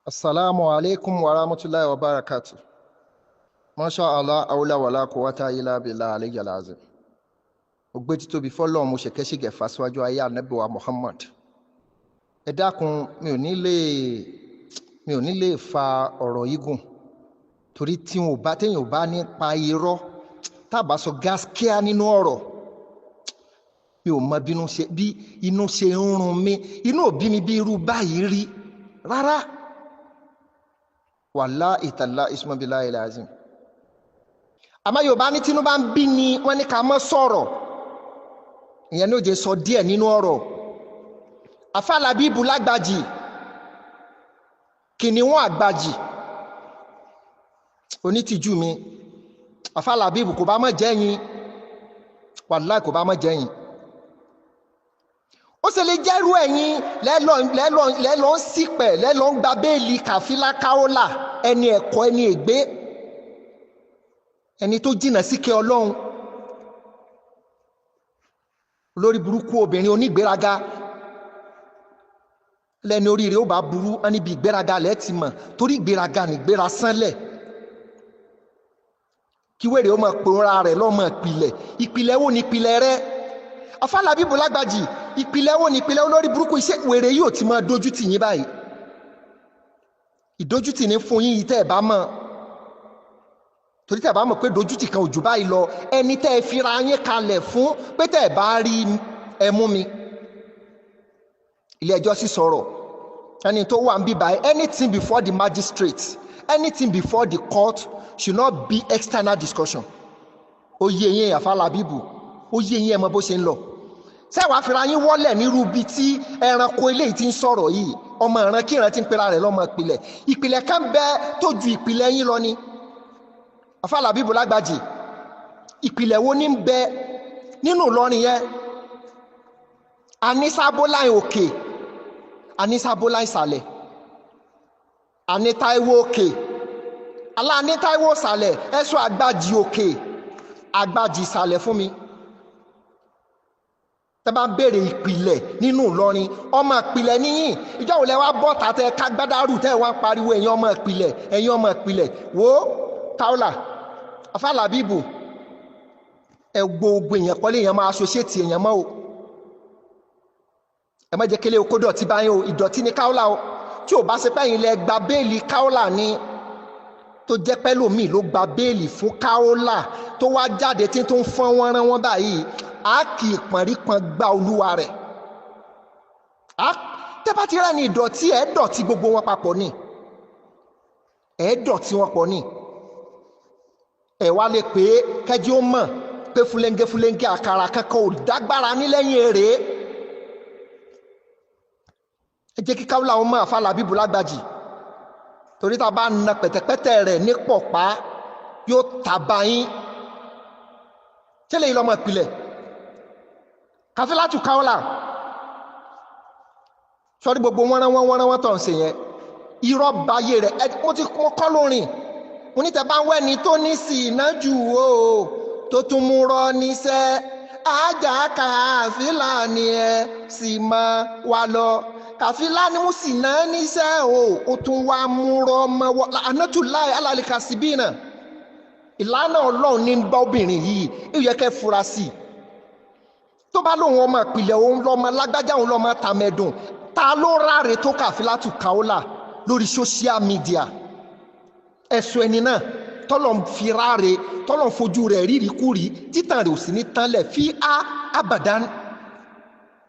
Assalamu alaikum wa rahmatullahi wa barakatuh. Masha Allah, aula wala quwwata illa billah aliyyil azim. Ogbe ti tóbi fọ́lọ́run mo ṣẹ̀kẹ́ ṣìgẹ̀ fásíwájú ayé Ànábì wa Muhammad. Ẹ dákun mi ò ní lè fa ọ̀rọ̀ yìí gùn. Torí tí téèyàn ò bá ní pa irọ́ tá bá sọ gaskiya nínú ọ̀rọ̀. Mi ò mọ bí inú ṣe ń run mi. Inú ò bí mi bí irú báyìí rí. Rárá. Wallahi ta'ala ismu billahi lazim. Àmọ́ Yorùbá ní tínú bá ń bí ni wọ́n ní ká má sọ̀rọ̀. Ìyẹn ní ó jẹ́ sọ díẹ̀ nínú ọ̀rọ̀. Àfà Làbíbù lágbàjì, kìnìún àgbàjì, onítìjú mi. Àfà Làbíbù kò bá mọ̀ jẹ́yìn, wallahi kò bá mọ̀ jẹ́yìn. Ó sì lè jẹ́rú ẹ̀yin lẹ́lọ́ ń sípẹ̀ lẹ́lọ́ ń gba béèlì Kafila Kaola, ẹni ẹ̀kọ́ ẹni ègbé, ẹni tó jìnà síkẹ́ Ọlọ́run, olórí burúkú obìnrin onígbéraga, lẹ́ni oríire ó bá burú níbi ìgbéraga lẹ́ẹ̀tì mọ̀, torí ìgbéraga ní ìgbéra sánlẹ̀. Kí wèrè ó mọ̀ pòórá rẹ̀ lọ́mọ ìpìlẹ̀ wo ni ìpìlẹ̀ rẹ̀? Àfà Làbíbù lágbàjì, ìpìlẹ̀ wo ni ìpìlẹ̀ olórí burúkú iṣẹ́ wèrè yóò ti máa dójútì yín báyìí. Ìdójútì ní fún yín yìí tẹ́ ẹ̀ bá mọ̀, torí tẹ́ ẹ̀ bá mọ̀ pé dójútì kan ò jù báyìí lọ, ẹni tẹ́ ẹ fira yín kalẹ̀ fún pé tẹ́ ẹ̀ bá rí ẹ mú mi. Ilé ẹjọ́ sì sọ̀rọ̀, ẹni tó wà ń bí báyìí, anything before the magistrate, anything before the court should not be external discussion. Ó yé yín Àfà Làbíbù, ó yé yín ẹ mọ̀ bó ṣe ń lọ. Sẹ́wàá fira yín wọ́lẹ̀ nírú bí tí ẹranko eléyìí ti ń sọ̀rọ̀ yìí, ọmọ ìran kí ìran ti ń pera rẹ̀ lọ́mọ ìpìlẹ̀. Ìpìlẹ̀ kan bẹ tó ju ìpìlẹ̀ yín lọ ni. Àfà Làbíbù lágbàjì, ìpìlẹ̀ wo ní ń bẹ nínú Ìlọrin yẹn? Àní Sábóláì òkè, àní Sábóláì ìsàlẹ̀, àní Táíwò òkè, aláàní Táíwò ìsàlẹ̀, ẹ̀sùn àgbàjì òkè, àgbàjì ìsàlẹ̀ fún mi. Tẹ́ bá ń béèrè ìpìlẹ̀ nínú Ìlọrin, ọmọ ìpìlẹ̀ níyìn. Ìjọ wo lẹ wá bọ́ tàtẹ kágbádárù tẹ́ wá ń pariwo ẹ̀yin ọmọ ìpìlẹ̀, ẹ̀yin ọmọ ìpìlẹ̀. Wo Kaola, Àfà Làbíbù, ẹ gbogbo èèyàn kọ́lé èèyàn máa associate èèyàn mọ́ o. Ẹ má jẹ́ kélé okó dọ̀tí báyìí o, ìdọ̀tí ni Kaola o. Tí ò bá ṣe pé ẹ̀yin lẹ gba béèlì Kaola ni, tó jẹ́ pé lòmíì ló gba béèlì fún Kaola tó wá jáde tí tó ń fọ́n wọ́n rán wọ́n báyìí, a kì í pọ̀nrípọ̀n gba olúwa rẹ̀. Tẹ́ bá ti rẹ́ ni ìdọ̀tí ẹ̀ dọ̀tí gbogbo wọn papọ̀ ni, ẹ̀ dọ̀tí wọn pọ̀ ni. Ẹ̀ wá lè pé kẹ́jí ó mọ̀ pé fúlẹ́ńgẹ́ àkàrà kankan ò dágbára nílẹ́yìn èrè. Ẹ jẹ́ kí Kaola ó mọ̀ Àfà Làbíbù lágbàjì, torí tá a bá na pẹ̀tẹ̀pẹ̀tẹ̀ rẹ̀ ní pọ̀pá yóò tàbá yín. Tẹ́lẹ̀ yìí lọ́mọ ìpìlẹ̀ Kafila tu Kaola, sọ́rí gbogbo wọ́n tọ̀ ń ṣe yẹn, irọ́ báyé rẹ̀. Mo kọ́ lórin, mo ní tẹ́ bá ń wẹ́ni tó ní sí iná jù o, tó tún mú rọ níṣẹ́, ajá Kafila ni ẹ sì máa wà lọ. Kafila ni mo sì ná níṣẹ́ o, ó tún wá mú rọ mọ́ wọ́. Anátúláì alálìkà síbí náà, ìlànà Ọlọ́run ní bá obìnrin yìí, ó yẹ kẹ́ fura sí i. Tó bá lóun ọmọ ìpìlẹ̀ òun lọ́mọ lágbájá òun lọ́mọ tàmẹ̀dùn, ta ló ráre tó Kafila tu Kaola lórí social media? Ẹ̀sùn ẹni náà tọ́lọ̀ ń fi ráre, tọ́lọ̀ ń fojú rẹ̀ rírí kúrí, títàn rẹ̀ ò sí ní tánlẹ̀ fi àbàdán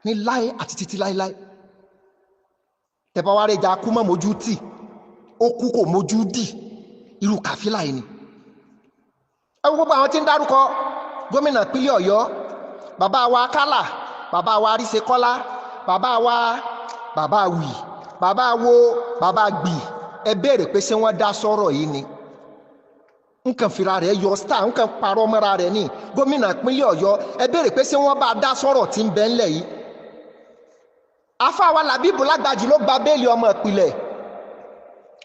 ní láé àti títí láéláé. Tẹ̀bá wá rẹ̀ jà kú mọ́ mójú tì, ó kú kò mójú dì, irú Kafila yìí ni. Ẹ wo gbogbo àwọn tí ń dárúkọ gómìnà ìpínlẹ̀ Ọ̀yọ́, bàbá wa Kálà, bàbá wa Arísekọ́lá, bàbá wa bàbá wì, bàbá wo bàbá gbì. Ẹ béèrè pé ṣé wọ́n dá sọ̀rọ̀ yìí ni? Nǹkan fira rẹ̀ yọ star, nǹkan parọ́ mọ́ra rẹ̀ ní gómìnà ìpínlẹ̀ Ọ̀yọ́. Ẹ béèrè pé ṣé wọ́n bá dá sọ̀rọ̀ tí ń bẹ ńlẹ̀ yìí? Àfà wa Làbíbù lágbàjì ló gba béèlì ọmọ ìpìlẹ̀.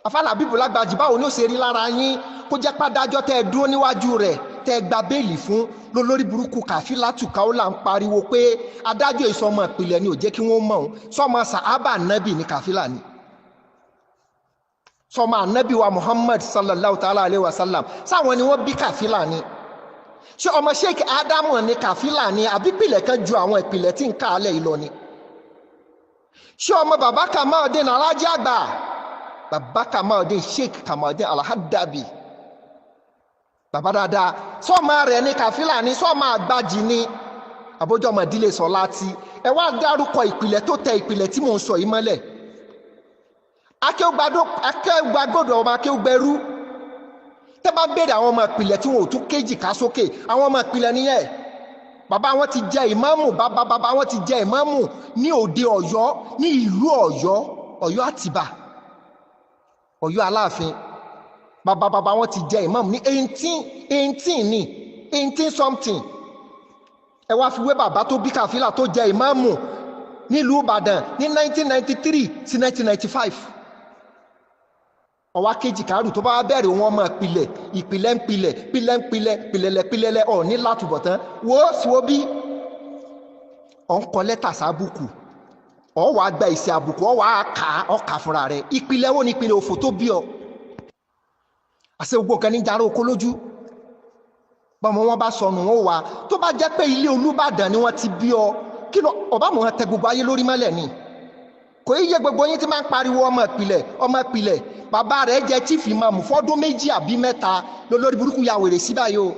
Àfà Làbíbù lágbàjì, báwo ni ó ṣe rí lára yín kó jẹ́ pádájọ́ tẹ́ ẹ dúró níwájú rẹ̀ tẹ́ gba béèlì fún lólórí burúkú Kafila tu Kaola ń pariwo pé adájọ́ ìsọmọ ìpìlẹ̀ ni ò jẹ́ kí wọ́n mọ̀ ọ́n, sọmọ sàhábà nábì ní Kafila ni. sọmọ ànábì wa Muhammad sallallahu ta'ala alaihi wasallam sáwọn ni wọ́n bí Kafila ni ṣé ọmọ Sheikh Adamu ni Kafila ni àbí ìpìlẹ̀ kan ju àwọn ìpìlẹ̀ tí ń ká alẹ́ ìlọ ni ṣé ọmọ bàbá Kamaldeen alájí àgbà bàbá Kamaldeen Sheikh Kamaldeen Al-Haddabi bàbá dáadáa sọmọ rẹ̀ ní Kafila ni sọmọ àgbàjì ni àbójọ ọmọ ìdílé Sọláti ẹ wá dárúkọ ìpìlẹ̀ tó tẹ ìpìlẹ̀ tí mò ń sọ yìí mọ́lẹ̀ akéwàgbọ́dọ̀ ọmọ akéwàgbẹ́rú tẹ́ bá béèrè àwọn ọmọ ìpìlẹ̀ tí wọn ò tún kéjì ká sókè àwọn ọmọ ìpìlẹ̀ nìyẹn bàbá wọn ti jẹ ìmáàmù bàbá wọn ti jẹ ìmáàmù ní òde Ọ̀yọ́ ní ìlú Ọ̀yọ́ Àtìbà Ọ̀yọ́ Aláàfin bàbá wọn ti jẹ ìmáàmù ní 18 something ẹ wá fi wé bàbá tó bí Kafila tó jẹ ìmáàmù nílùú Ìbàdàn ní 1993 sí 1995 ọwá kejì kárù tó bá bẹ̀rẹ̀ wọn mọ̀ ìpìlẹ̀ ọ̀ ní látùbọ̀tán wo síwó bí ọ̀ ń kọ lẹ́tà sábùkù ọ̀ wà gba ìsì àbùkù ọ̀ wà ọkà fúnra rẹ̀ ìpìlẹ̀ wo ni ìpìlẹ̀ òfò tó bí ọ àṣẹ gbogbo nǹkan ní jàrá oko lójú bọ́mọ wọn bá sọnù wọn wà tó bá jẹ́ pé ilé Olúbàdàn ni wọ́n ti bí ọ kí lọ ọba mọ̀ wọn tẹ gbogbo ayé lórí mọ́lẹ̀ ni kò yíyẹ gbogbo yín tí máa ń pariwo ọmọ ìpìlẹ̀ bàbá rẹ̀ jẹ́ chief imam fọ́dún 2 àbí 3 lórí burúkú ya wèrè sí báyìí o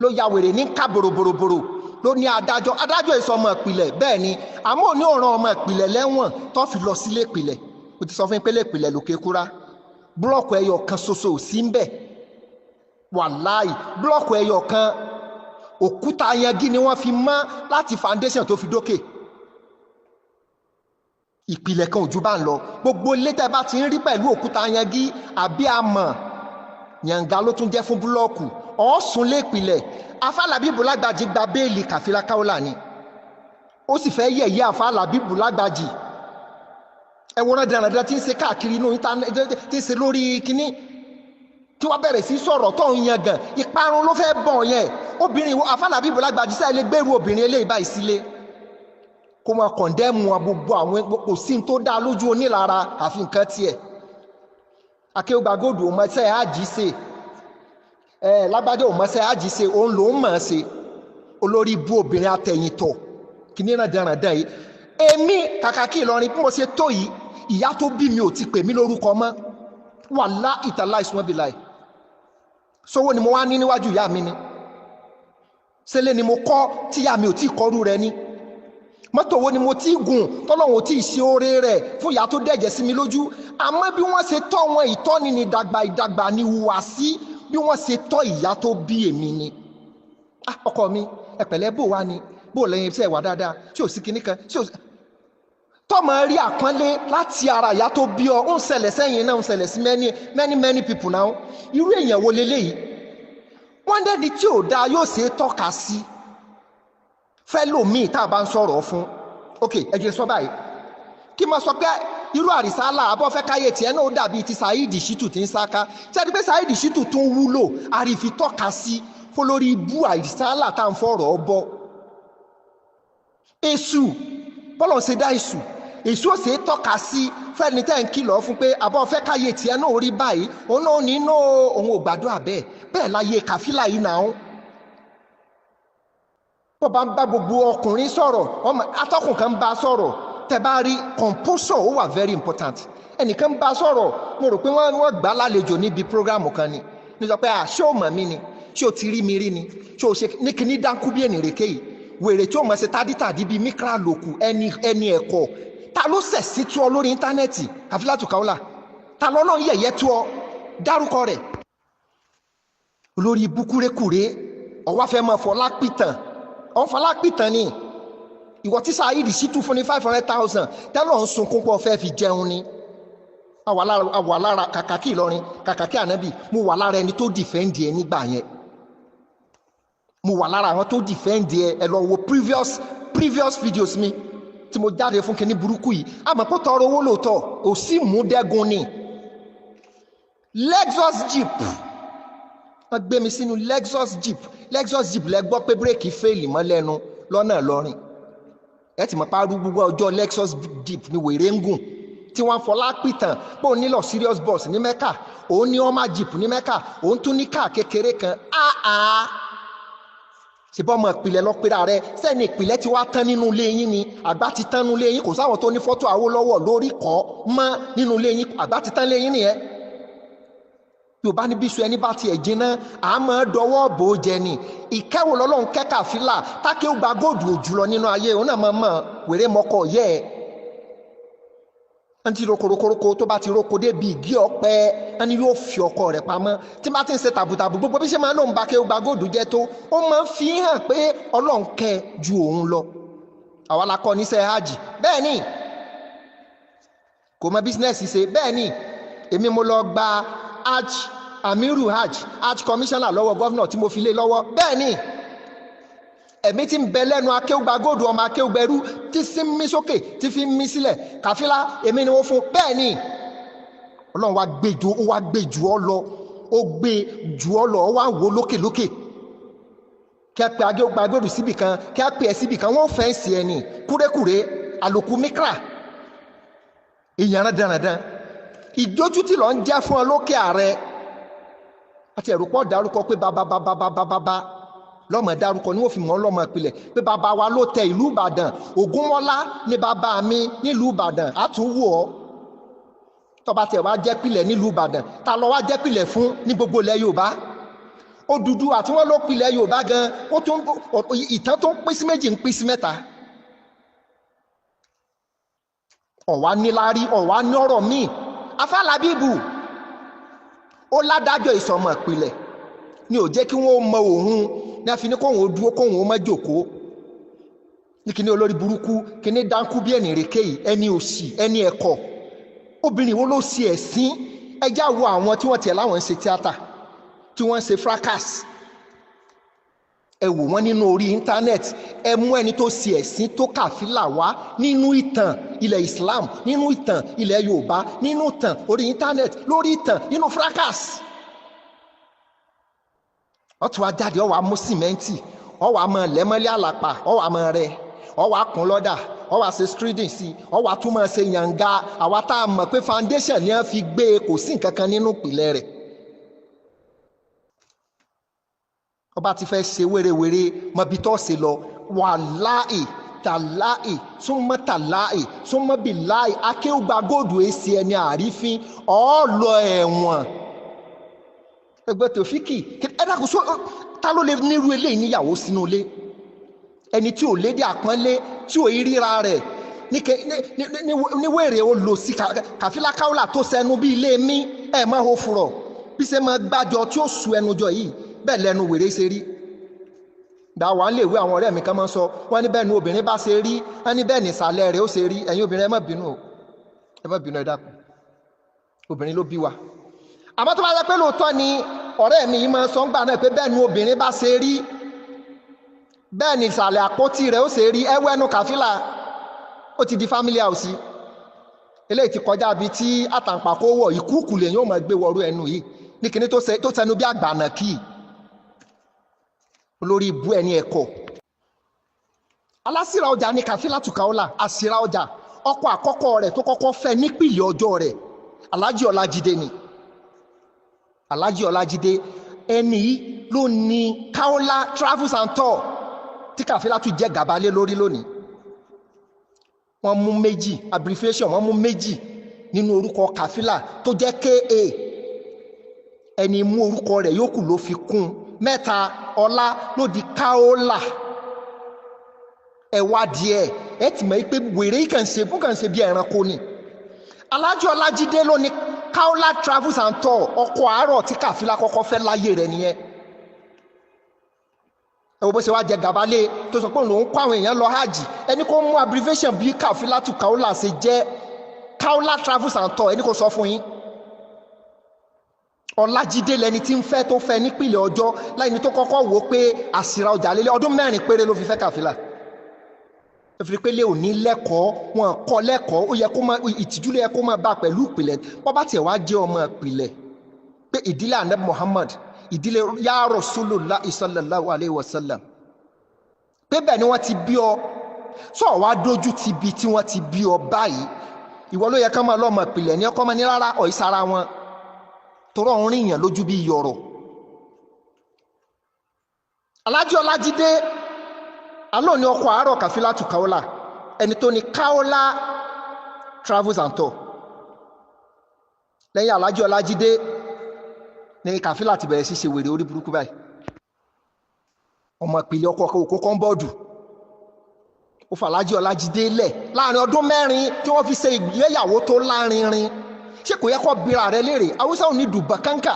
ló ya wèrè ní ká bòròbòrò ló ní adájọ́ èso ọmọ ìpìlẹ̀ bẹ́ẹ̀ ni àmọ́ òní ọ̀ràn ọmọ ìpìlẹ̀ lẹ́wọ̀n tó fi lọ sílé ìpìlẹ̀ mo ti sọ fún yín pé lé ìpìlẹ̀ lókè Kúrá búlọ́ọ̀kù ẹyọ kan ṣoṣo ò sí ń bẹ̀ wàláì búlọ́ọ̀kù ẹyọ kan òkúta yangi ni wọ́n fi mọ́ láti foundation tó fi dókè ìpìlẹ̀ kan ojú bá ń lọ gbogbo létẹ́ bá ti ń rí pẹ̀lú òkúta yangi àbí amọ̀ yànga ló tún jẹ́ fún búlọ́ọ̀kù ọ̀ọ́sùn lé ìpìlẹ̀ afálábíbù lágbàjì gba béèlì Kafila Kaola ni ó sì fẹ́ yẹ̀yẹ́ afálábíbù lágbàjì ẹ̀wọ̀n dandan tí ń ṣe káàkiri inú íńtánẹ́ẹ̀tì tí ń ṣe lórí kínní tí wọ́n bẹ̀rẹ̀ sí sọ̀rọ̀ tó ń yan gan ìparun ló fẹ́ bọ̀ yẹn obìnrin afálábíbù lágbàjì sáà lè gbèrú obìnrin eléyìí báyìí sílé kó máa kọ̀ndẹ́mù gbogbo àwọn kò sí tó dá lójú onílara àfi nǹkan tiẹ̀ akéwàgbàgòdò òmọ̀ọ́sẹ́ àjíṣe lágbájá òmọ̀ọ́sẹ́ àjíṣe òun ló ń mọ̀ ọ́ ṣe olórí ibú obìnrin atẹ̀yìntọ̀ kìíní náà dẹ̀ràndẹ̀ yìí èmi Kakaki Ìlọrin bí mo ṣe tó yìí ìyá tó bí mi ò ti pè mí lórúkọ mọ́ wàlá ìtàlá ìsúnmọ́bìláì sówó ni mo wá ní níwájú ìyá mi ni ṣẹlẹ̀ ni mo kọ́ tíyá mi ò tí kọrú rẹ ní mọ́tò wo ni mo ti gùn tọ́lọ́wọ́n tí ì ṣe oore rẹ̀ fún ìyá tó dẹ̀jẹ̀ sí mi lójú àmọ́ bí wọ́n ṣe tọ́ wọn ìtọ́ni ní ìdàgbà ní hùwàsí bí wọ́n ṣe tọ́ ìyá tó bí èmi ni ọkọ mi ẹ̀pẹ̀lẹ́ bò wá ni bò lẹ́yìn iṣẹ́ ìwà dáadáa tí ò sí kinní kan tí ò sí tọ́mọ rí àpọ́nlé láti ara ìyá tó bí ọ ń ṣẹlẹ̀ sẹ́yìn náà ń ṣẹlẹ̀ sí many people náà irú èèyàn wo leléyìí wọ́n dẹ́ni tí ò dáa yóò ṣe é tọ́ka sí fẹ́lòmíì tá a bá ń sọ̀rọ̀ fún ok ẹ jẹ́ sọ báyìí kí mo sọ pé irú àrísálà abọ́fẹ́ káyé tiẹ̀ náà ó dàbí ti Saheed Shittu tí ń sáká ṣẹ́ni pé Saheed Shittu tó ń wúlò àrífi tọ́ka sí fún lórí ibú àrísálà tá à ń fọ̀rọ̀ ọbọ̀ èṣù bọ́lọ̀ ṣe dá èṣù ó ṣe é tọ́ka sí fẹ́ni tẹ́ ń kìlọ̀ fún pé abọ́fẹ́ káyé tiẹ̀ náà ó rí báyìí òun náà ní inú òun ò gbàdúrà bẹ́ẹ̀ láyé Kafila yìí náà bó bá ń bá gbogbo ọkùnrin sọ̀rọ̀ atọ́kùn kan bá sọ̀rọ̀ tẹ́ bá rí composure ó wà very important ẹnìkan bá sọ̀rọ̀ mo rò pé wọ́n gbà lálejò níbi program kan ni ní sọ pé ṣé o mọ̀ mí ni ṣé o ti rí mi rí ni ṣé o ṣe ní kíní dánkú bí ẹnì rèké yìí wèrè tí o mọ̀ ṣe tádítàdí bíi mikra lòkù ẹni ẹ̀kọ́ ta ló sẹ̀ sí tú ọ lórí íńtánẹ́ẹ̀tì Kafilatu Kaola ta lọ́nà yẹ̀yẹ́ tú ọ dárúkọ rẹ̀ olórí búkúrékùré ọwọ́ fẹ́ mọ̀ fọlápìtàn ọ̀fọlápìtàn ni ìwọ tí Saheed Shittu fún ní 500,000 tẹ́lọ̀ ń sunkún pọ̀ fẹ́ fi jẹun ni àwà lára Kakaki Ìlọrin Kakaki ànábì mo wà lára ẹni tó dìfẹ́ǹdì ẹ nígbà yẹn mo wà lára àwọn tó dìfẹ́ǹdì ẹ lọ wo previous videos mi tí mo jáde fún kíní burúkú yìí àmọ́ pé tọrọ owó lóòótọ́ ò sí mú dẹ́gun ni Lexus Jeep wọ́n gbé mi sínú Lexus Jeep lẹ gbọ́ pé bírèkì fèèlì mọ́ lẹ́nu lọ́nà Ìlọrin ẹ ti mọ̀ pa arúgbó ọjọ́ Lexus Jeep ni wèrè ń gùn tí wọ́n fọlá pìtàn pé òun nílò serious bus ní Mẹ́kà, òun ní ọmọ jeep ní Mẹ́kà, òun tún ní káà kékeré kan. ṣùgbọ́n ọmọ ìpìlẹ̀ lọ pera rẹ sẹ́ni ìpìlẹ̀ ti wá tán nínú ilé yín ni àgbà ti tán nínú ilé yín, kò sáwọn tó ní fọ́tò Awólọ́wọ̀ lórí kọ́ mọ́ nínú ilé yín, àgbà ti tán ilé yín nìyẹn. Yorùbá ní bíṣu ẹni bá tiẹ̀ jiná àmọ́ dọwọ́ bò ó jẹ ni. ìkẹ́wò lọ́lọ́run kẹ́ Kàfílà tákẹ́ ó gba góòdù òjùlọ nínú ayé òun náà mọ̀ wèrè mọ́kọ̀ yẹ́ ẹ̀. ẹni tí rokoroko tó bá ti roko débi ìgí ọ̀pẹ ẹni yóò fi ọkọ rẹ̀ pamọ́. tí bá ti ń ṣe tàbùtàbù gbogbo bí ṣe máa ń lòun bá kẹ́ ó gba góòdù jẹ tó ó máa ń fi hàn pé Ọlọ́run kẹ́ ju òun lọ. àwa la kọ́ níṣẹ́ hajj bẹ́ẹ̀ ni kò mọ bísínẹ́sì ṣe bẹ́ẹ̀ ni èmi mo lọ gba amiru hajj commissioner lọ́wọ́ gọ́vnà tí mo fi lé lọ́wọ́ bẹ́ẹ̀ ni ẹ̀mí tí ń bẹ lẹ́nu akéwùgbà góòdù ọmọ akéwùgbẹ̀rú tí sí ń mí sókè tí fi ń mí sílẹ̀ Kàfílà èmi ni wọ́n fún bẹ́ẹ̀ ni Ọlọ́run wá gbé jù ọ lọ ó gbé jù ọ lọ ó wá wò lókè lókè kí a pe akéwùgbà góòdù síbì kan kí a pe ẹ̀ síbì kan wọ́n fẹ́ǹsì ẹ̀ ní kúrékùré àlòkù mikra ìyànà dandan ìdójútì lọ ń jẹ́ fún ọ lókè ààrẹ àti ẹ̀rù pọ̀ dárúkọ pé bàbá lọ́mọ dárúkọ ni wọ́n fi mọ́ lọ́mọ ìpìlẹ̀ pé bàbá wa ló tẹ ìlú Ìbàdàn Ògúnmọ́lá ní bàbá mi nílùú Ìbàdàn àtúwò ọ́ tọba tẹ̀ wá jẹ́pìlẹ̀ nílùú Ìbàdàn ta lọ wá jẹ́pìlẹ̀ fún ní gbogbo ilẹ̀ Yorùbá Odùduwà àti wọ́n ló pilẹ̀ Yorùbá gan ó tún ìtàn tó ń pín sí méjì ń pín sí mẹ́ta ọ̀wá níláárí ọ̀wá ní ọ̀rọ̀ míì afálábíbù ó ládájọ́ ìsọmọ ìpìlẹ̀ ni ò jẹ́ kí wọ́n mọ òun ní a fi ní kóhun ó dúró kóhun ó má jókòó ní kíní olórí burúkú kíní dánkú bí ẹni rèké yìí ẹni òsì ẹni ẹ̀kọ́ obìnrin wo ló ṣe ẹ̀sìn ẹjá wo àwọn tí wọ́n tiẹ̀ láwọn ń ṣe tíátà tí wọ́n ń ṣe fracas ẹ wò wọ́n nínú orí íńtánẹ́ẹ̀tì ẹ mú ẹni tó ṣe ẹ̀sìn tó Kàfílà wá nínú ìtàn ilẹ̀ Islam nínú ìtàn ilẹ̀ Yorùbá nínú ìtàn orí íńtánẹ́ẹ̀tì lórí ìtàn nínú fracas ọtún ajáde ọwọ́ amú sìmẹ́ǹtì ọwọ́ amọ̀ lẹ́mọ́lẹ́ àlàpà ọwọ́ amọ̀ rẹ̀ ọwọ́ akùn lọ́dà ọwọ́ àṣẹ striding sí ọwọ́ àtúmọ̀ ṣe yànga àwa tá a mọ̀ pé foundation ni wọ́n fi gbé e kò sí nǹkan kan nínú ìpìlẹ̀ rẹ̀ ọba ti fẹ́ ṣe wérewère mọbi tó ṣe lọ wàláì tàláì súnmọ́ tàláì súnmọ́ bíláì akéwùgbà góòdù èsì ẹni àrífín ọ̀ọ́lọ ẹ̀wọ̀n ẹgbẹ́ tòfíkì ẹ̀dàkùn sọ ta ló lè nírú eléyìí níyàwó sínú ilé ẹni tí ò lédè àpọ́nlé tí ò ríra rẹ̀ ní wèrè ó lò sí Kàfílà Kaola tó sẹnu bí ilé mi ẹ̀ máa ho furọ̀ bí ṣe máa gbájọ tí ó su ẹnu jọ yìí bẹ́ẹ̀ lẹ́nu wèrè ṣe rí gbà wà ń lè wé àwọn ọ̀rẹ́ mi kan máa sọ wọ́n ní bẹ́ẹ̀ ni obìnrin bá ṣe rí wọ́n ní bẹ́ẹ̀ ni ìsàlẹ̀ rẹ̀ ó ṣe rí ẹ̀yin obìnrin ẹ má bínú ẹ dákun obìnrin ló bí wa àmọ́ tó bá yẹ pé lóòótọ́ ni ọ̀rẹ́ mi yìí máa sọ ń gbà náà pé bẹ́ẹ̀ ni obìnrin bá ṣe rí bẹ́ẹ̀ ni ìsàlẹ̀ àpótí rẹ̀ ó ṣe rí ẹwọ́ ẹnu Kàfílà ó ti di family house eléyìí ti kọjá bíi tí àtàǹpàkò wọ̀ ìkúùkù lèyìn ó máa gbé wọrú ẹnu yìí ní kíní tó sẹnu bí àgbànà kì í olórí ibú ẹni ẹ̀kọ́ alásìrà ọjà ní Kàfílà Kaola àsìrà ọjà ọkọ àkọ́kọ́ rẹ̀ tó kọ́kọ́ fẹ́ nípìlẹ̀ ọjọ́ rẹ̀ Alhaji Ọlájídé ni Alhaji Ọlájídé ẹni ló ní Kaola Travels and Tour tí Kàfílà tún jẹ́ gàbálé lórí lónìí wọ́n mú méjì abbreviation wọ́n mú méjì nínú orúkọ Kàfílà tó jẹ́ KA ẹni mú orúkọ rẹ̀ yòókù ló fi kún mẹ́ta ọlá ló di Kaola ẹ̀wà díẹ̀ ẹ ti mọ̀ pé wèrè kàn ṣe bí ẹranko ni Alhaji Ọlájídé ló ní Kaola Travels and Tour ọkọ̀ àárọ̀ tí Kàfílà kọ́kọ́ fẹ́ láyé rẹ̀ nìyẹn ẹ wo bó ṣe wá jẹ gàbálé tó sọ pé òun kó àwọn èèyàn lọ hajj ẹni kó mú abbreviation bí Kàfílà Kaola ṣe jẹ́ Kaola Travels and Tour ẹni kó sọ fún yín Ọlájídé lẹni tí ń fẹ́ tó fẹ́ nípìlẹ̀ ọjọ́ láìní tó kọ́kọ́ wò pé àsìrà ọjà lélẹ̀ ọdún 4 péré ló fi fẹ́ Kàfílà ó fi pé lé òní lẹ́kọ̀ọ́ wọn kọ́ lẹ́kọ̀ọ́ ó yẹ kó máa ìtìjú lé yẹ kó máa bá pẹ̀lú ìpìlẹ̀ bọ́ bá tiẹ̀ wá jẹ́ ọmọ ìpìlẹ̀ pé ìdílé Ànábì Muhammad ìdílé ya Rasulullah sallallahu alayhi wa sallam pé bẹ́ẹ̀ ni wọ́n ti bí ọ sọ wá dójú ti bí tí wọ́n ti bí ọ báyìí ìwọ ló yẹ ká máa lọ́mọ ìpìlẹ̀ ní ọkọ́ mọ́ ní rárá ọ̀ ìsara wọn torọ ń rìn yàn lójú bí yọ̀rọ̀. Alájí Ọlájídé alóò ní ọkọ̀ àárọ̀ Kafila to Kaola, ẹni tó ní Kaola travels and tour. Lẹ́yìn Alájí Ọlájídé ní Kafila ti bẹ̀rẹ̀ sí ṣe wèrè orí burúkú báyìí. Ọmọ ìpìlẹ̀ ọkọ̀ òkú kọ́ńbọ́ọ̀dù ó fà Alájí Ọlájídé lẹ̀ láàrin ọdún 4 tí wọ́n fi ṣe ìgbéyàwó tó lárinrin. Ṣé kò yẹ kó bira rẹ léèrè? Haúsá ò ní dùbàkánkà.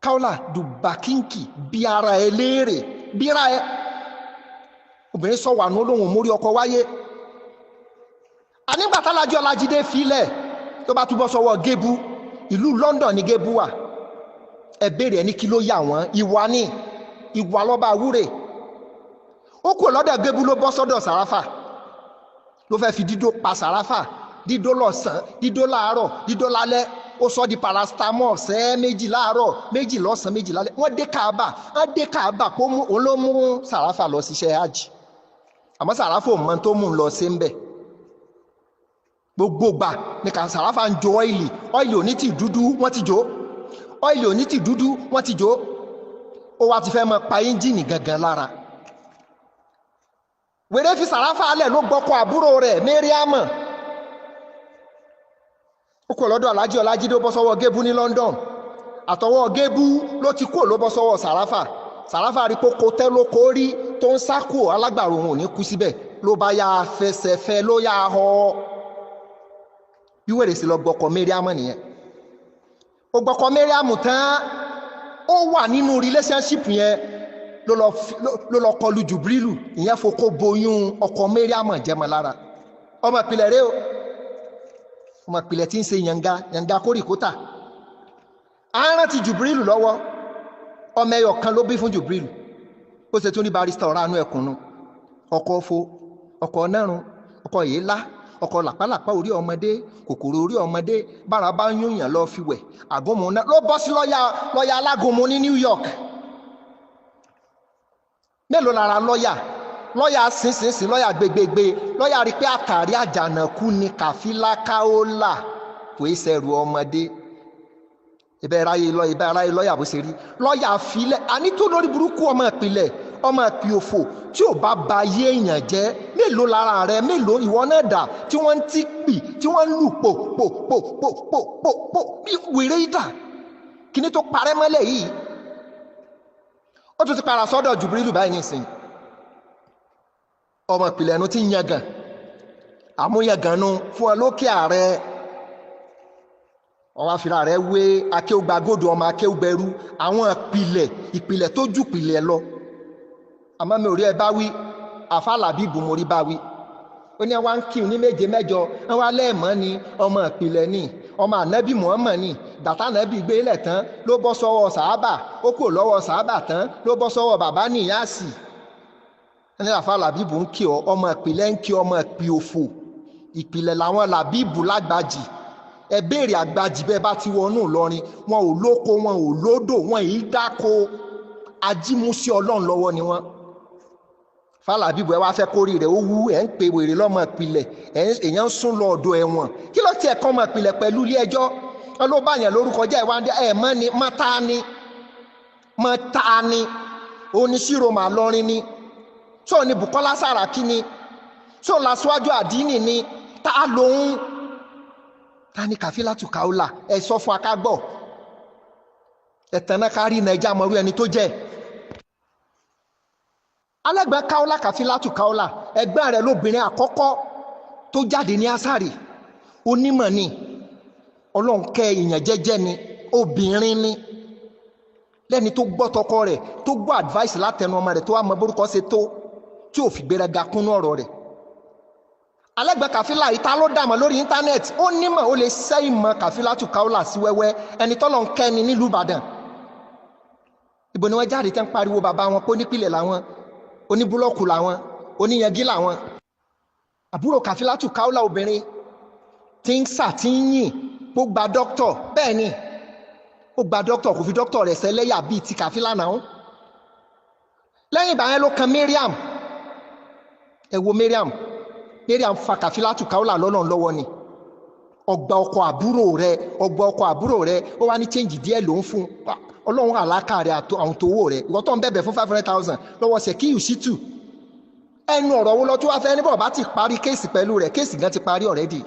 Kaola dùbàkínkì bí ara ẹ léèrè bíra ẹ. Obìnrin sọ wà ní olóhùn mórí ọkọ wáyé. Ànígbàtà Alájí Ọlájídé filẹ̀ tó bá túbọ̀ sọwọ́ Gébú, ìlú London ní Gébú wà. Ẹ béèrè ẹni kí ló yà wọ́n, ìwà ní ìwà lọ́ba àwúrè. Ó kò lọ́dọ̀ Gébú ló bọ́ sọ́dọ̀ Sàráfà ló fẹ́ fi dídó pa Sàráfà, dídó lọ́sàn, dídó láàárọ̀, dídó lálẹ́. Ó sọ di paracetamol ṣẹ́ 2 láàárọ̀ 2 lọ́sàn 2 lálẹ́. Wọ́n dé Káàbà kó mú olómú Sàráfà lọ síṣẹ́ hajj. Àmọ́ Sàráfà ò mọ̀ tó mú lọ sí ń bẹ̀. Gbogbo gbà ní ká Sàráfà ń jo ọ́ìlì òní ti dúdú wọ́n ti jó, ọ́ìlì òní ti dúdú wọ́n ti jó. Ó wá ti fẹ́ mọ pa ẹ́ńjìnì gangan lára. Wèrè fi Sàráfà alẹ̀ ló gbọ́kọ̀ àbúrò rẹ̀ Mẹ́ríàmù. Ó kò lọ́dọ̀ Alájí Ọlájídé bọ́ sọ́wọ́ Gébú ní London. Àtọwọ́ Gébú ló ti kó ló bọ́ sọ́wọ́ Sàráfà. Sàráfà rí kókó tẹ́ ló kó rí tó ń sákò alágbàro òun ò ní kú síbẹ̀ ló bá yá fẹsẹ̀fẹ́ ló yá họ. Bí wèrè sí lọ gbọ́kọ̀ Mẹ́ríàmù nìyẹn. Ó gbọ́kọ̀ Mẹ́ríàmù tán ó wà nínú relationship yẹn ló lọ kọlu Jùbrílù, ìyẹn fokó boyún ọkọ Mẹ́ríàmù jẹmọ lára. Ọmọ ìpìlẹ̀ rẹ̀ o, ọmọ ìpìlẹ̀ tí ń ṣe yànga kórìkótà. Àárín ti Jùbrílù lọ́wọ́, ọmọ ẹyọ kan ló bí fún Jùbrílù. Ó ṣe tún ní barista ọ̀ránú ẹkùnú, ọkọ̀ ọfọ, ọkọ̀ ọ̀nàrún, ọkọ̀ èélá, ọkọ̀ làpálàpá orí ọmọdé, kòkòrò orí ọmọdé, bára bá ń yúnyàn lọ fi wẹ̀, àgúnmu náà ló bọ́ sí lọ́yà alágúnmu ní New York. Mélòó lára lọ́yà sínsìnsìn, lọ́yà gbégbégbé, lọ́yà rí pé àtàrí àjànàkú ni Kafila Kaola kò í ṣẹrù ọmọdé. Ibẹ̀ ráyé lọ́yà bó ṣe rí. Lọ́yà filẹ̀, àní tó lórí burúkú ọmọ ìpìlẹ̀, ọmọ ìpì òfò tí ò bá ba ayé èèyàn jẹ́. Mélòó lára rẹ̀, mélòó ìwọ náà dà tí wọ́n ń tí pì, tí wọ́n ń lù pò bí wèrè ìdà. Kíní tó parẹ́ mọ́lẹ̀ yìí. Ó tún ti para sọ́dọ̀ Jùbrílù báyìí nísìnyí. Ọmọ ìpìlẹ̀ ẹnu tí ń yangàn, àmúyangànnú fún ọ lókè ààrẹ. Ọwọ́ àfihàn rẹ̀ wé akéwùgbàgòdò ọmọ akéwùgbẹ̀rú, àwọn ìpìlẹ̀ tó jù pìlẹ̀ lọ. Àmọ́ mi ò rí ẹ bá wí, àfàlàbí ìbùmọ̀rí bá wí. Ó ní wá ń kíun ní 7 mẹ́jọ, wọ́n wá lẹ́ẹ̀mọ́ ni ọmọ ìpìlẹ̀ ni, ọmọ ànábì Muhammad ni. Dàtà ànábì gbé ilẹ̀ tán ló bọ́ sọ́wọ́ Sàhábà, ó kò lọ́wọ́ Sàhábà tán ló bọ́ sọ́wọ́ bàbá Níyàsì. Ẹni àfàlàbíbù ń kí ọmọ ìpìlẹ̀ ń kí ọmọ ìpì òfò. Ìpìlẹ̀ làwọn làbíbù lágbàjì. Ẹ béèrè àgbàjì bẹ́ẹ̀ bá ti wọnú Ìlọrin, wọn ò lóko, wọn ò lódò, wọn èyí dáko, ajímúsí Ọlọ́run lọ́wọ́ ni wọ́n. Fàlàbíbù ẹ wá fẹ́ kórìí rẹ̀ ó wú, ẹ̀ ń pe wèrè lọ́mọ ìpìlẹ̀, èèyàn ń sún lọ ọ̀dọ̀ ẹ̀wọ̀n. Kí ló tiẹ̀ kọ́ ọmọ ìpìlẹ̀ pẹ̀lú ilé ẹjọ́? Wọn ló bá yàn lórúkọ jẹ́ ìwádìí ẹ̀ mọ́ ni mọ́ta ni oníṣirò màlọrin ni. Tó ní Bùkọ́lá Sàràkí ni, tó lásíwájú àdínì ni, ta lóhun, ta ní Kafila to Kaola, ẹ sọ fún akágbọ́, ẹ̀tànà kárí Nàìjíríà mọ̀rú ẹni tó jẹ́. Alẹ́gbẹ́ Kaola Kafila to Kaola, ẹgbẹ́ rẹ̀ lóbìnrin àkọ́kọ́ tó jáde ní Asari, onímọ̀ ni, ọlọ́nkẹ́ èèyàn jẹ́jẹ́ ni, obìnrin ni, lẹ́ni tó gbọ́ tọkọ rẹ̀, tó gbọ́ advice látẹnu ọmọ rẹ̀ tó wá mọ bórúkọ ṣe tó, tí ò fi gbéraga kúnnú ọ̀rọ̀ rẹ̀. Alẹ́gbẹ́ Kafila ìta ló dàmọ̀ lórí íńtánẹ́ẹ̀tì, ó nímọ̀ ó lè ṣẹ́ ìmọ̀ Kafila to Kaola sí wẹ́wẹ́, ẹni tọ́lọ̀ ń kẹ́ni nílùú Ìbàdàn. Ìbò ni wọ́n jáde tẹ́ ń pariwo bàbá wọn pé onípìlẹ̀ làwọn, oníbúlọ́ọ̀kù làwọn, oníyangí làwọn. Àbúrò Kafila to Kaola obìnrin tí ń sà tí ń yìn kó gba dókítọ̀, bẹ́ẹ̀ ni ó gba dókítọ̀, kò fi dókítọ̀ rẹ̀ sẹ́lẹ́yà bíi ti Kafila náà. Lẹ́yìn ìgbà yẹn ló kan Mariam. Ẹ wo Mariam, lérí àǹfà Kafila tù Kaola lọ́nà lọ́wọ́ ni ọgbà ọkọ̀ àbúrò rẹ ó wá ní change díẹ̀ ló ń fún ọlọ́run àlákà rẹ àwọn tówó rẹ ìwọ tó ń bẹ̀bẹ̀ fún 500,000 lọ́wọ́ Sekiu Shitu ẹnu ọ̀rọ̀ wo lọ tó wá fẹ́ níbọ̀ bá ti parí kéèsì pẹ̀lú rẹ̀ kéèsì gan ti parí already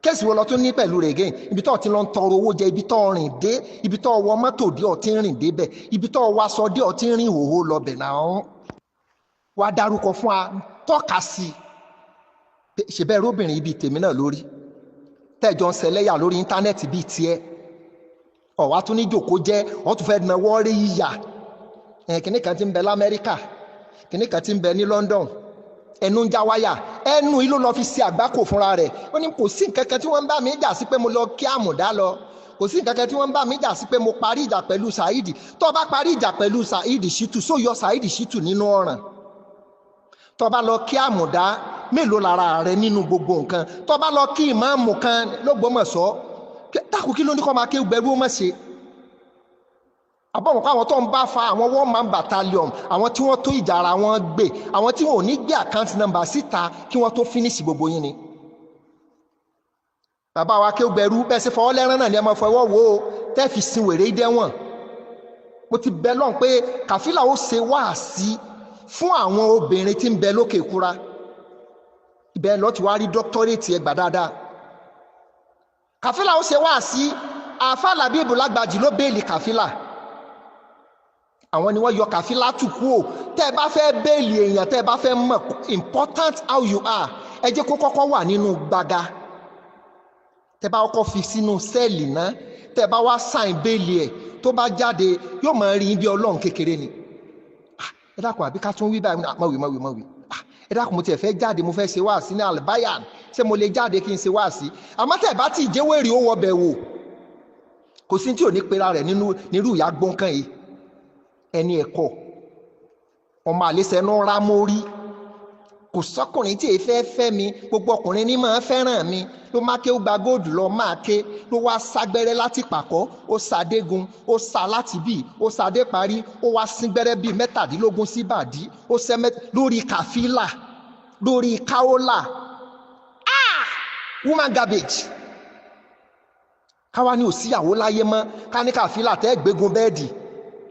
kéèsì wo lọ tún ní pẹ̀lú rẹ̀ again ibi tó ti lọ ń tọrọ owó jẹ ibi tó rìn dé ibi tó wọ mọ́tò dé ó ti rìn débẹ̀ ibi tó wọ aṣọ dé ó ti rìn ìhòòhò lọbẹ̀ náà wá dárúkọ fún wa tọ́ka sí ṣe bẹ́ẹ̀ róbìnrin ibi tèmi náà lórí tẹ́jọ ń ṣẹlẹ́yà lórí íńtánẹ́ẹ̀tì bíi tiẹ̀ ọ̀wá tún ní jòkó jẹ́ wọ́n tún fẹ́ náwó rí yíyà kìnnì kan ti ń bẹ lamẹ́ríkà kìnnì kan ti ń bẹ ní London ẹnu ń já wáyà ẹnu yìí ló lọ fi ṣe àgbákò fúnra rẹ̀ ó ní kò sí nǹkan kan tí wọ́n ń bá mi jà sí pé mo lọ kí àmùdá lọ kò sí nǹkan kan tí wọ́n ń bá mi jà sí pé mo parí ìjà pẹ̀lú Saheed tó bá parí ìjà pẹ̀lú Saheed Shittu só yọ Saheed Shittu nínú ọ̀ràn tó bá lọ kí àmùdá mélòó lára rẹ nínú gbogbo nǹkan tó bá lọ kí ìmáàmù kan l'Ógbómọ̀ṣọ́ dákun kí ló ní kọ́ máa ké gbẹrú ó mọ̀ ṣe àbọ̀mọ̀ káwọn tó ń bá fa àwọn one man battalion àwọn tí wọ́n tó ìjà ara wọn gbé àwọn tí wọn ò ní gbé account number síta kí wọ́n tó finish gbogbo yín ni bàbá wa ké gbẹrú bẹ́ẹ̀ sí fọwọ́ lẹ́rán náà ni ẹ máa fọwọ́ wo tẹ́ fi sin wèrè dẹ́wọ̀n mo ti bẹ lọ́n pé Kafila ó ṣe wáàsí fún àwọn obìnrin tí ń bẹ lókè Kura ibẹ̀ lọ ti wá rí dọ́kítọ́rẹ́tì ẹgbà dáadáa Kafila ó ṣe wáàsí àfà Làbíbù Lágbàjì ló béèlì Kafila àwọn ni wọ́n yọ Kafila tù kú ò tẹ́ bá fẹ́ béèlì èèyàn tẹ́ bá fẹ́ mọ̀ important how you are ẹ jẹ́ kó kọ́kọ́ wà nínú gbàgà tẹ́ bá kọ́kọ́ fi sínú sẹ́ẹ̀lì náà tẹ́ bá wá sáìn béèlì ẹ̀ tó bá jáde yóò máa rí bí ọlọ́run kékeré ni ẹ dákun àbí ká tún wí báyìí mọ̀wí ẹ dákun mo tiẹ̀ fẹ́ jáde mo fẹ́ ṣe wáàsí ní Albayan ṣé mo lè jáde kí n ṣe wáàsí àmọ́ tẹ́ bá ti jẹ́wèrè ó wọbẹ̀ wò kò sí tí ò ní pera rẹ̀ nírú ìyá gbọ́nkàn yìí ẹni ẹ̀kọ́ ọmọ àlẹ́sẹ̀nú rámórí kò sọ́kùnrin tí èyí fẹ́ mi gbogbo ọkùnrin ní máa fẹ́ràn mi ló má ké ó gba góòdù lọ máa ké ló wá ságbẹ́rẹ́ láti pàkọ́ ó sàdégun ó sá láti bì ó sàdé parí ó wá síngbẹ́rẹ́ bíi 17 sí bàdí ó sẹ́mẹ́ lórí Kafila lórí Kaola woman garbage káwa ní òsíyàwó láyé mọ́ ká ní Kafila tẹ́ gbégun bẹ́ẹ̀dì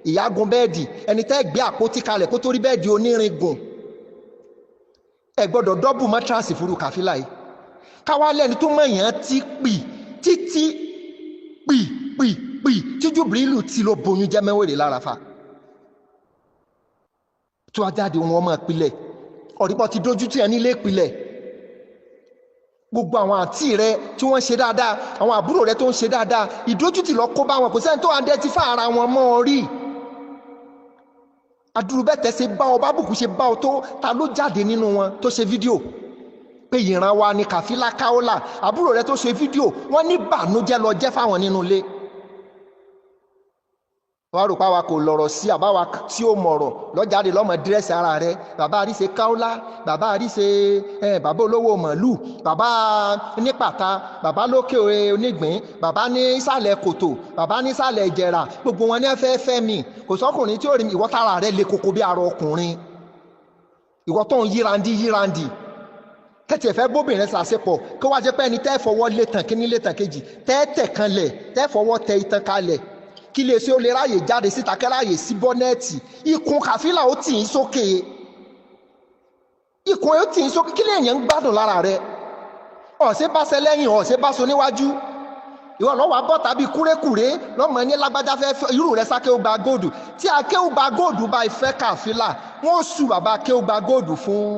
ìyá gun bẹ́ẹ̀dì ẹni tẹ́ gbé àpótí kalẹ̀ kó tó rí bẹ́ẹ̀dì onírin gùn ẹ gbọ́dọ̀ dọ́bù mọ́tírasì fúru Kafila yìí káwá lẹ́ni tó mọ̀yàn ti pì títí pì tí Jùbìrìlù ti lọ boyún jẹ́ mẹ́wèrè lára fa tó a jáde wọn mọ̀ pilẹ̀ ọ̀rípọ̀ ti dójú tí ẹ nílé pilẹ̀ gbogbo àwọn àǹtí rẹ tí wọ́n ṣe dáadáa àwọn àbúrò rẹ tó ń ṣe dáadáa ìdójútì lọ kó bá wọn kò sẹ́ni tó identify ara wọn mọ́ ọ rí adúrúbẹ́tẹ̀ ṣe bá ọ bábùkù ṣe bá ọ tó ta ló jáde nínú wọn tó ṣe fídíò pé ìran wa ni Kafila Kaola àbúrò rẹ tó ṣe fídíò wọ́n ní bànújẹ́ lọ jẹ́ fáwọn nínú ilé wọ́n rò páwa kò lọ̀rọ̀ sí àbáwa tí ó mọ̀rọ̀ lọ́jáde lọ́mọ dírẹ́sì ara rẹ̀ bàbá àríṣe Kaola bàbá àríṣe bàbá olówó màálù bàbá nípàtà bàbá lókè onígbín bàbá ní ìsàlẹ̀ kòtò bàbá ní ìsàlẹ̀ ìjẹ̀rà gbogbo wọn ní fẹ́ mi kò sọ́kùnrin tí ó rí ìwọ tára rẹ̀ le koko bí ara ọkùnrin ìwọ tó ń yírandi kẹ́tì ẹ̀fẹ́ bóbìnrin ṣàṣepọ̀ kó wá jẹ́ pé ẹni tẹ́ fọwọ́ létàn kíní létàn kejì tẹ́ kanlẹ̀ tẹ́ fọwọ́ tẹ itan kalẹ̀ kí lè ṣe ó lè ráyè jáde síta kẹ́ráyè sí bọ́nẹ́ẹ̀tì ikùn Kafila ó tì í sókè ikùn ó tì í sókè kí lèèyàn ń gbádùn lára rẹ ọ̀sẹ̀ bá ṣe lẹ́yìn ọ̀sẹ̀ bá so níwájú ìwọ lọ́wọ́ abọ́ tàbí kúrékùré lọ́mọ ní lágbájá fẹ́ irú rẹ sákéwùgbà góòdù tí akéwùgbà góòdù bá ìfẹ́ Kafila wọ́n sù bàbá akéwùgbà góòdù fún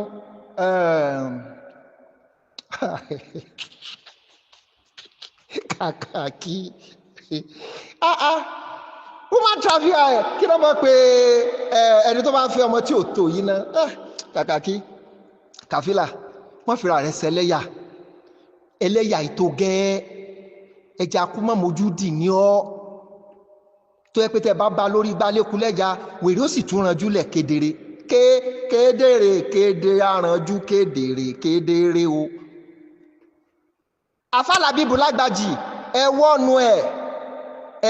Kakaki woman traffic kí ló mọ̀ pé ẹni tó bá ń fẹ́ ọmọ tí ò tó yìí ná Kakaki Kafila wọ́n fìrà rẹ̀ sẹ́lẹ́yà ẹlẹ́yà ètò gẹ́ ẹja kú mọ́ mojú dì ní ọ́ tó yẹ pé tẹ́ bá bá lórí gbálékulẹ́jà wèrè ó sì tún ranjú lẹ̀ kedere kéde aranjú kedere o àfà Làbíbù Lágbàjì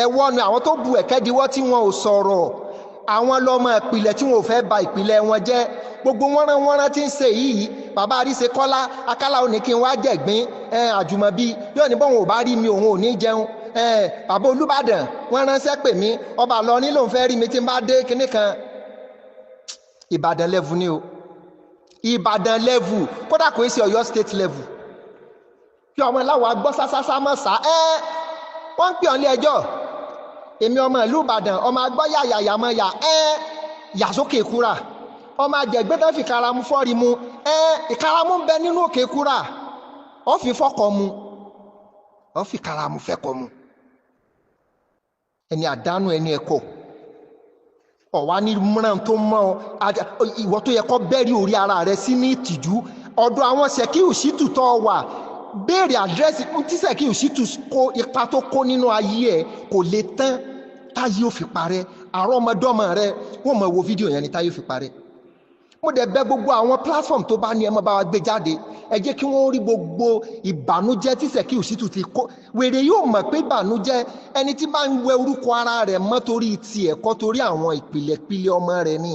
ẹwọ́nu àwọn tó bu ẹ̀kẹ́ diwọ́ tí wọn ò sọ̀rọ̀ àwọn lọ́mọ ìpìlẹ̀ tí wọn ò fẹ́ ba ìpìlẹ̀ wọn jẹ́ gbogbo wọ́nrán tí ń ṣe yìí bàbá àríṣe kọ́lá akálà ò ní kí n wá jẹ̀gbín àjùmọ̀bí yóò ní bọ́n ò bá rí mi òun ò ní jẹun bàbá olúbàdàn wọ́n ránṣẹ́ pè mí ọba lọrin lòun fẹ́ rí mi tí n bá dé kinní kan. Ìbàdàn level ni o, Ìbàdàn level, kódà kò sí Ọ̀yọ́ state level. Kí ọmọ láwọn agbọ́ sásásá mọ̀ sá wọ́n ń pè ọ́ ní ẹjọ́ èmi ọmọ ìlú Ìbàdàn ọmọ agbọ́ yàyàyà mọ̀ yà sókè Kúrà ọmọ àjẹgbẹ́ tó fi karamu fọ́ọ̀rì mu ìkaramu ń bẹ nínú òkè Kúrà ó fi fọ́kọ̀ mu ó fi karamu fẹ́kọ̀ mu ẹni àdánù ẹni ẹ̀kọ́ ọ̀wá ní mìíràn tó mọ́ ìwọ tó yẹ kó bẹ́rí orí ara rẹ sí ní ìtìjú ọ̀dọ̀ àwọn Ṣẹ̀kíù Ṣítù tó wà béèrè àdírẹ́sì tí Ṣẹ̀kíù Ṣítù kó ipa tó kó nínú ayé ẹ̀ kò lè tán táyé ò fi parẹ́ àrọ́ ọmọdọ́mọ rẹ wọ́n mọ̀ wo fídíò yẹn ni táyé ò fi parẹ́. Mo dẹ̀ bẹ̀ gbogbo àwọn platform tó bá ní ẹ mọ́ bá wa gbé jáde ẹ jẹ́ kí wọ́n rí gbogbo ìbànújẹ́ tí Ṣẹ̀kíù Ṣítù ti kó wèrè yóò mọ̀ pé ìbànújẹ́ ẹni tí bá ń wẹ orúkọ ara rẹ̀ mọ́ torí ti ẹ̀kọ́ torí àwọn ìpìlẹ̀ ọmọ rẹ̀ ni.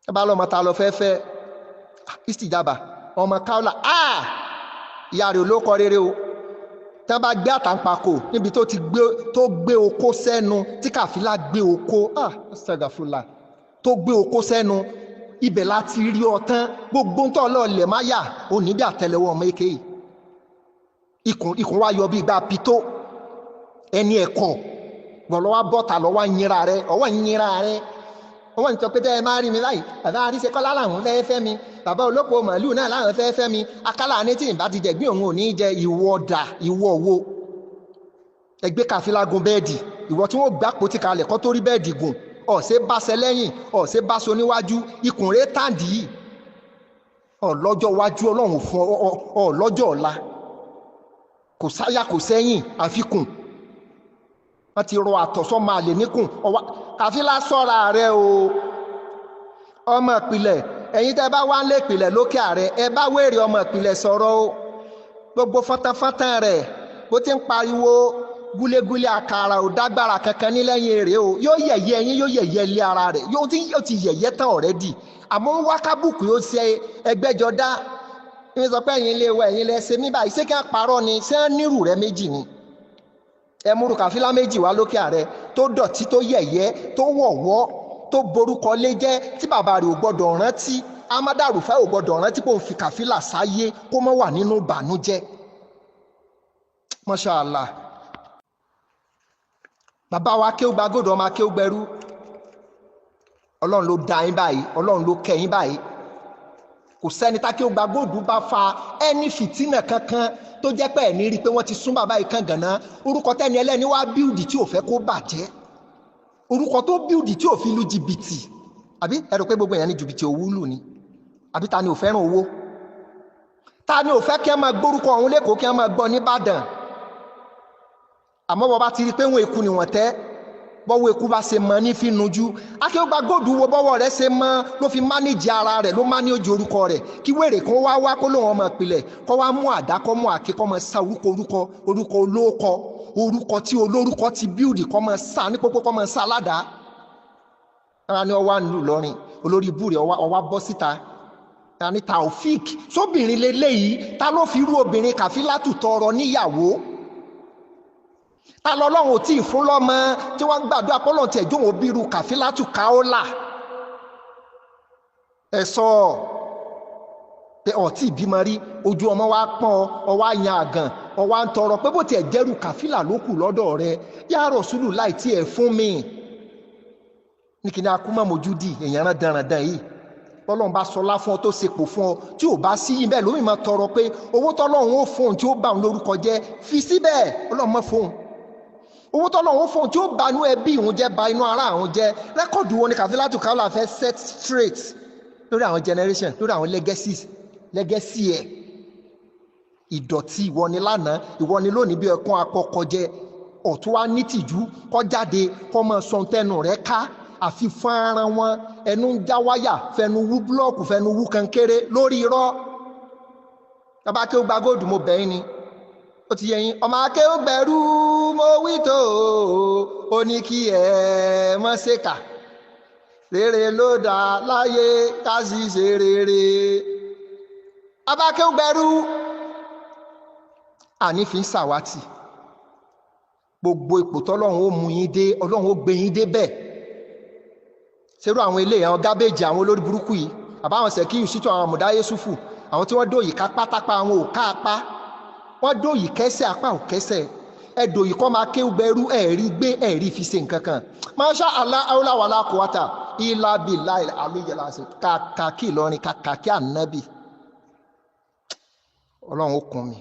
Ẹ bá lọ́mọ ta lọ fẹ́fẹ́ istijaba ọmọ Kaola ìyá rẹ̀ olókọ rere o tí wọ́n bá gbé àtàǹpàkò níbi tó gbé okó sẹ́nu tí Kàfílà gbé okó astagfirullah tó gbé okó sẹ́nu ibẹ̀ láti rí ọtán gbogbo tó ọlọ́ọ̀lẹ̀ má yà ó níbi àtẹ́lẹwọ́ ọmọ èké yìí ikùn wá yọ bí ìgbà pitó ẹni ẹ̀kọ́ gbọ̀lọ́wọ́ bọ́ta lọ́wọ́ yínra rẹ ọwọ́ yínra rẹ ọwọ́ ní sọ pé tẹ́ ẹ máa rí mi láì bàbá àríṣe kọ́lá làwọn fẹ́ fẹ́ mi bàbá olóko màálù náà làwọn fẹ́ fẹ́ mi akálà ní tí ìbá ti jẹ̀gbín òun ò ní jẹ ìwọ wo ẹgbẹ́ Kàfílà gun bẹ́ẹ̀dì ìwọ tí wọ́n gbá pòtí kalẹ̀ kọ́ tó rí bẹ́ẹ̀dì gùn ọ̀sẹ̀ bá ṣe lẹ́yìn ọ̀sẹ̀ bá so níwájú ikùn rẹ̀ tàǹdì yìí ọlọ́jọ́ wájú ọlọ́run fún ọlọ́jọ́ ọ̀la kò sáyà kò sẹ́yìn àfikùn wọ́n ti rọ àtọ̀sọ́ máa lè níkùn Kàfílà sọ́ra rẹ̀ o ọmọ ìpìlẹ̀ ẹ̀yin tẹ́ bá wá ń lé ìpìlẹ̀ lókè ààrẹ ẹ bá wéèrè ọmọ ìpìlẹ̀ sọ̀rọ̀ o gbogbo fọ́tánfọ́tán rẹ̀ bó ti ń pariwo gúlégúlé àkàrà ò dágbára kankan ní lẹ́yìn èrè o yóò yẹ̀yẹ́ ẹ̀yin yóò yẹ̀yẹ́ ilé ara rẹ̀ yóò ti yẹ̀yẹ́ tán ọ̀rẹ́dì àmọ́ ń wá kábùkù yóò ṣe ẹgbẹ́jọdá ní sọ pé ẹ̀yin lè wọ ẹ̀yin lè ṣe mí báyìí ṣé kí wọ́n parọ́ ni ṣé wọ́n nírù rẹ méjì ni ẹ múru Kàfílà méjì wá lókè ààrẹ tó dọ̀tí tó yẹ̀yẹ́ tó wọ̀wọ́ tó borúkọ lé jẹ́ tí bàbá rẹ̀ ò gbọ́dọ̀ rántí amádàrúfẹ́ ò gbọ́dọ̀ rántí pé òun fi Kàfílà sáyé kó mọ́ wà nínú ìbànújẹ́ Masha Allah. Bàbá wa kéwú gbàgòdò ọmọ kéwú gbẹrú ọlọ́run ló dá yín báyìí ọlọ́run ló kẹ́ yín báyìí kò sẹ́ni tá kéwú gbàgòdò bá fa ẹni fìtínà kankan tó jẹ́ pé ẹ̀ní rí i pé wọ́n ti sún bàbá yìí kan gànà orúkọ tẹ́ni ẹlẹ́ni wá bíùdì tí ò fẹ́ kó bàjẹ́ orúkọ tó bíùdì tí ò fi lu jìbìtì àbí ẹ rò pé gbogbo èèyàn ní jìbìtì òwú lù ni àbí ta ni ò fẹ́ràn owó ta ni ò fẹ́ kí ẹ máa gbórúkọ ọ̀hún lẹ́kọ̀ọ́ kí ẹ máa gbọ́ nìbàdàn àmọ́ bọ́ bá ti rí pé wọ́n èkú ni wọ́n tẹ́ bọ́wọ́ èkú bá ṣe mọ́ ní fi nujú akéwògbà gòdù wo bọ́wọ́ rẹ̀ ṣe mọ́ ló fi mánéjì ara rẹ̀ ló mánéjì orúkọ rẹ̀ kí wèrè kan wá kó lóun ọmọ ìpìlẹ̀ kọ́ wá mú àdá kọ́ mú àké kọ́ mọ́ sa orúkọ olóòkọ orúkọ tí olórúkọ ti bíùdì kọ́ mọ́ sa ní pópó kọ́ mọ́ sa ládàá ara ni ọwá ń lù lọ́rin olórí ibú rẹ̀ ọwá bọ́ síta ara ni Taofik sóbìnrin lélẹ́yìí ta ló fi irú obìnrin Kàfílà tọrọ níyàwó ta lọ́lọ́run ò tí ì fún lọ́mọ tí wọ́n ń gbàdúrà pọ́lọ̀ tí ẹ̀jọ́ òun bírú Kàfílà Kaola ẹ sọ pé ọ̀tí ìbímọ rí ojú ọmọ wa pọ́n ọwá yan àgàn ọwá ń tọrọ pé bó tiẹ̀ jẹ́rù Kàfílà ló kù lọ́dọ̀ rẹ yá Rọ̀súlù láì tí ẹ̀ fún mi ní kí ni akúmọ̀ mojú di èèyàn rán dandan yìí tọ́lọ́run bá sọlá fún ọ tó sepò fún ọ tí ò bá sí yín bẹ́ẹ̀ lómi máa tọrọ pé owó tọ́lọ́run ó fóun tí ó bá òun lórúkọ jẹ́ fi síbẹ̀ Ọlọ́run mọ́ fóun owó tọ́lọ́run fóun tí ó bá inú ẹbí òun jẹ́ bá inú ara àwọn jẹ́ rẹ́kọ̀dù wo ni Kàfílà Kaola fẹ́ set straight lórí àwọn generation lórí àwọn legacy ẹ̀ ìdọ̀tí ìwọ ni lánàá ìwọ ni lónìí bí ẹkún akọkọ jẹ ọ̀tún wá nítìjú kọ́ jáde kọ́ mọ sọ tẹnu rẹ̀ ká àfi fún ara wọn ẹnu ń já wáyà fẹnu wú búlọ́ọ̀kù fẹnu wú kankéré lórí irọ́ bàbá kí ó gba góòdù mo bẹ̀yìn ni ó ti yẹ yín ọmọ akéwò gbẹ̀rú mo wí tó ó ní kí ẹ mọ́ ṣèkà rere ló dá láyé ká sì ṣe rere abákéwú gbẹrú àní fi ń sàwátì gbogbo ipò tọ́lọ́run ó mú yín dé ọlọ́run ó gbé yín dé bẹ́ẹ̀ ṣerú àwọn ilé àwọn gábéjì àwọn olórí burúkú yìí àbáwọn sẹ̀kíyù sítú àwọn àmùdá Yẹ́sùfù àwọn tí wọ́n dòyì ká pátápá àwọn ò ká apá wọ́n dòyì kẹsẹ̀ apá ò kẹsẹ̀ ẹ̀dòyì kọ́ máa kéwú gbẹrú ẹ̀rí gbé ẹ̀rí fi ṣe nǹkan kan Masha Allah haula wala quwata illa billahi aliyyil azim Kakaki Ìlọrin Kakaki ànábì ọlọ́run ó kún mi.